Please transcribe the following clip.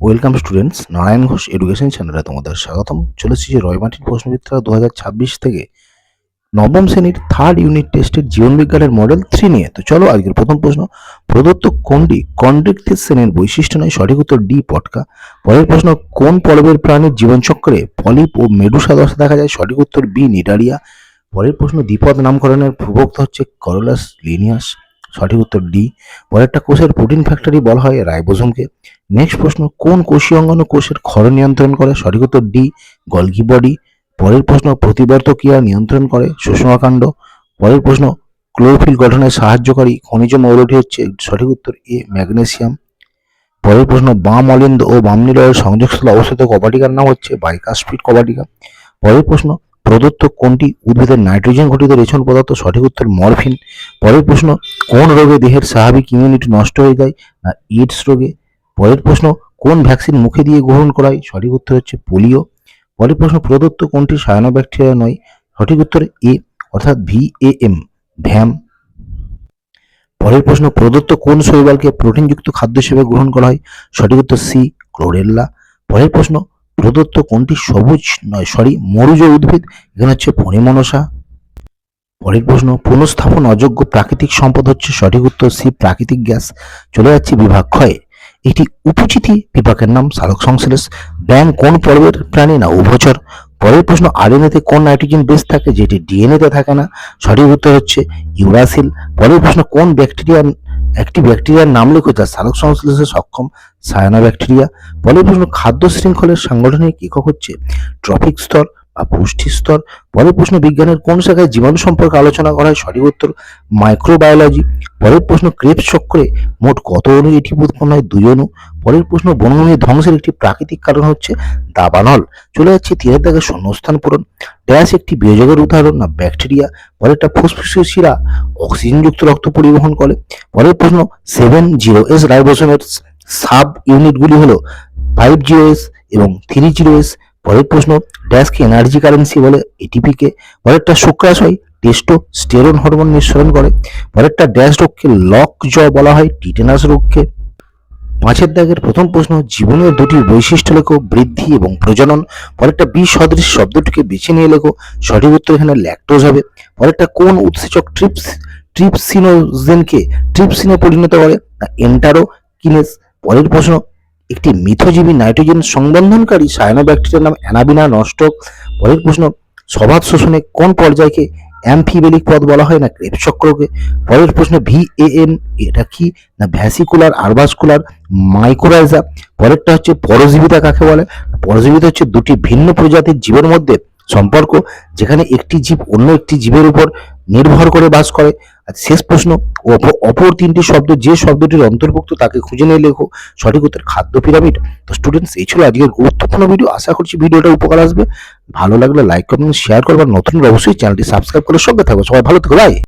Welcome students, Narayan Ghosh education চ্যানেলে তোমাদের স্বাগতম। চলেছি যে রয়মাটির প্রশ্নবিত্রা 2026 থেকে নবম শ্রেণীর থার্ড ইউনিট টেস্টের জীবনবিজ্ঞানের মডেল 3 নিয়ে। তো চলো আজকের প্রথম প্রশ্ন, প্রদত্ত কোনটি কন্ড্রিক্টিস শ্রেণীর বৈশিষ্ট্য নয়? সঠিক উত্তর ডি, পটকা। পরের প্রশ্ন, কোন পর্বের প্রাণীর জীবনচক্রে পলিপ ও মেডুসা দশা দেখা যায়? সঠিক উত্তর বি, নিডারিয়া। পরের প্রশ্ন, দ্বিপদ নামকরণের প্রবক্ত হচ্ছে করোলাস লিনিয়াস। সঠিক উত্তর ডি। পরেরটা, কোষের প্রোটিন ফ্যাক্টরি বলা হয় রাইবোসোমকে। নেক্সট প্রশ্ন, কোন কোষীয় অঙ্গাণু কোষের ক্ষরণ নিয়ন্ত্রণ করে? সঠিক উত্তর ডি, গলগি বডি। পরের প্রশ্ন, প্রতিবর্ত ক্রিয়া নিয়ন্ত্রণ করে শোষণকাণ্ড। পরের প্রশ্ন, ক্লোরোফিল গঠনে সাহায্যকারী খনিজ মৌলটি হচ্ছে? সঠিক উত্তর এ, ম্যাগনেসিয়াম। পরের প্রশ্ন, বাম অলিন্দ ও বাম নিলয়ের সংযোগস্থলে অবস্থিত কপাটিকার নাম হচ্ছে বাইকাসপিড কপাটিকা। পরের প্রশ্ন, প্রদত্ত কোনটি উদ্ভিদের নাইট্রোজেন ঘটিত রেচন পদার্থ? সঠিক উত্তর মরফিন। পরের প্রশ্ন, কোন রোগে দেহের স্বাভাবিক ইমিউনিটি নষ্ট হয়ে যায়? না এইডস রোগে। পরের প্রশ্ন, কোন ভ্যাকসিন মুখে দিয়ে গ্রহণ করা হয়? সঠিক উত্তর হচ্ছে পোলিও। পরের প্রশ্ন, প্রদত্ত কোনটি সায়ানোব্যাকটেরিয়া নয়? সঠিক উত্তর এ, অর্থাৎ VAM, ভ্যাম। পরের প্রশ্ন, প্রদত্ত কোন শৈবালকে প্রোটিনযুক্ত খাদ্য হিসেবে গ্রহণ করা হয়? সঠিক উত্তর সি, ক্লোরেল্লা। পরের প্রশ্ন, প্রদত্ত কোনটি সবুজ মরুজ উদ্ভিদ? এখানে হচ্ছে ফণিমনসা। পরের প্রশ্ন, পুনঃস্থাপন অযোগ্য প্রাকৃতিক সম্পদ হচ্ছে? সঠিক উত্তর সি, প্রাকৃতিক গ্যাস। চলে যাচ্ছে বিভাগ ক্ষয়ে। এটি উপচিতি বিভাগের নাম সালোক সংশ্লেষ। ব্যাং কোন পর্বের প্রাণী? না উভচর। পরের প্রশ্ন, আরএনএতে কোন নাইট্রোজেন বেস থাকে যেটি ডিএনএতে থাকে না? সঠিক উত্তর হচ্ছে ইউরাসিল। পরের প্রশ্ন, কোন একটি ব্যাকটেরিয়ার নাম লেখো যা সালোক সংশ্লেষে সক্ষম? সায়ানোব্যাকটেরিয়া। পরের প্রশ্ন, খাদ্য শৃঙ্খলের সাংগঠনিক একক হচ্ছে? ট্রফিক স্তর বা পুষ্টি স্তর। পরের প্রশ্ন, বিজ্ঞানের কোন শাখায় জীবাণু সম্পর্কে আলোচনা করা হয়? সঠিক উত্তর মাইক্রোবায়োলজি। পরের প্রশ্ন, ক্রেবস চক্রে মোট কত অণু এটি উৎপন্ন হয়? 2 অণু। পরের প্রশ্ন, বনভূমি ধ্বংসের একটি প্রাকৃতিক কারণ হচ্ছে দাবানল। চলে যাচ্ছে 3 দাগে শূন্যস্থান পূরণ। ড্যাশ একটি বিয়োজকের উদাহরণ? না ব্যাকটেরিয়া। পরেরটা, ফুসফুসের শিরা অক্সিজেনযুক্ত রক্ত পরিবহন করে। পরের প্রশ্ন, 7-0S রাইবোসোমের সাব ইউনিটগুলি হলো 5-0S এবং 3-0S। পরের প্রশ্ন, ড্যাশকে এনার্জি কারেন্সি বলে? এটিপিকে। পরেরটা, শুক্রাশয় টেস্টোস্টেরন হরমোন নিঃসরণ করে। পরেরটা, ড্যাশ রোগকে লক জ বলা হয়? টিটেনাস রোগকে। 5 দাগের প্রথম প্রশ্ন, জীবনের দুটি বৈশিষ্ট্য লেখো, বৃদ্ধি এবং প্রজনন। পরেরটা, বিষ সদৃশ শব্দটিকে বেছে নিয়ে লেখো। সঠিক উত্তর এখানে ল্যাকটোজ হবে। পরেরটা, কোন উৎসেচক ট্রিপসিনোজেনকে ট্রিপসিনে পরিণত করে? না এন্টারোকিনেজ। পরের প্রশ্ন, একটি মিথজীবী নাইট্রোজেন সংবন্ধনকারী সায়ানোব্যাকটেরিয়ার নাম অ্যানাবিনা নস্টক। পরের প্রশ্ন, স্বভাব শোষণে কোন পর্যায়কে অ্যাম্ফিবেলিক পথ বলা হয়? না ক্রেবস চক্রকে। পরের প্রশ্ন, VAM এটা কি? না ভ্যাসিকুলার আরভাসকুলার মাইকোরাইজা। পরেরটা হচ্ছে, পরজীবিতা কাকে বলে? পরজীবিতা হচ্ছে দুটি ভিন্ন প্রজাতির জীবের মধ্যে সম্পর্ক যেখানে একটি জীব অন্য একটি জীবের উপর নির্ভর করে বাস করে। আর শেষ প্রশ্ন, অপর 3টি শব্দ যে শব্দটির অন্তর্ভুক্ত তাকে খুঁজে নিয়ে লেখো। সঠিক উত্তর খাদ্য পিরামিড। তো স্টুডেন্টস, এই ছিল আজকের গুরুত্বপূর্ণ ভিডিও। আশা করছি ভিডিওটা উপকার আসবে। ভালো লাগলে লাইক কমেন্ট শেয়ার করবার, নতুন অবশ্যই চ্যানেলটি সাবস্ক্রাইব করে সঙ্গে থাকো। সবাই ভালো থেকো, বাই।